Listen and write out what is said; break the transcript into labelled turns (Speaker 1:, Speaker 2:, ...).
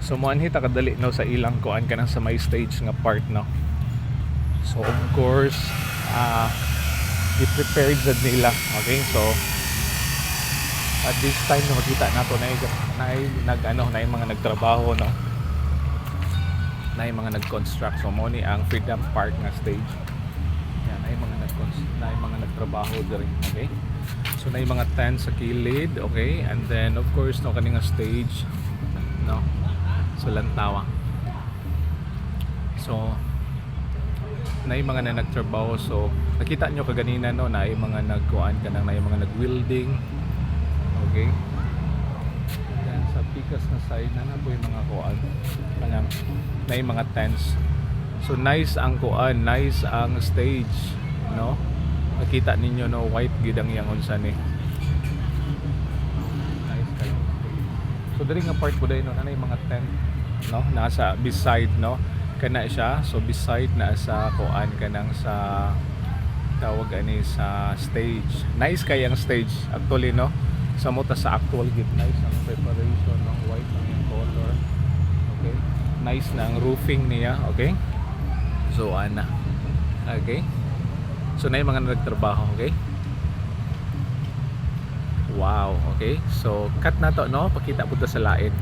Speaker 1: So moanhi ta kadali no sa ilang kuan kanang sa may stage nga part no. So of course i-prepared sad nila. Okay? So at this time no makita nato na mga nagtrabaho no. Na mga nag-construct. So mo ni ang Freedom Park nga stage. Yan ay mga nagtrabaho diri. Okay? So na mga tent sa kilid, okay? And then of course no kaning stage no. So lantawa. So na mga nagtrabaho. So nakita nyo kaganina no na mga nagkuan kanang na mga nag-welding. Okay? Then sa pikas na side na po yung mga kuan kanang na mga tents. So nice ang kuan, nice ang stage, no? Nakita ninyo no white gid ang yang unsa ni. Nice kayo. So diri nga part ko dai no na mga tent, no? Nasa beside no kana siya. So beside na sa kuan kanang sa tawag ani sa stage. Nice kay ang stage actually no. Sa muta sa actual gid nice ang preparation ng white ang color. Okay? Nice na ang roofing niya, okay? So ana. Okay? So na yung mga nagtrabaho, okay? Wow, okay? So cut na to no, pakita pud sa lain.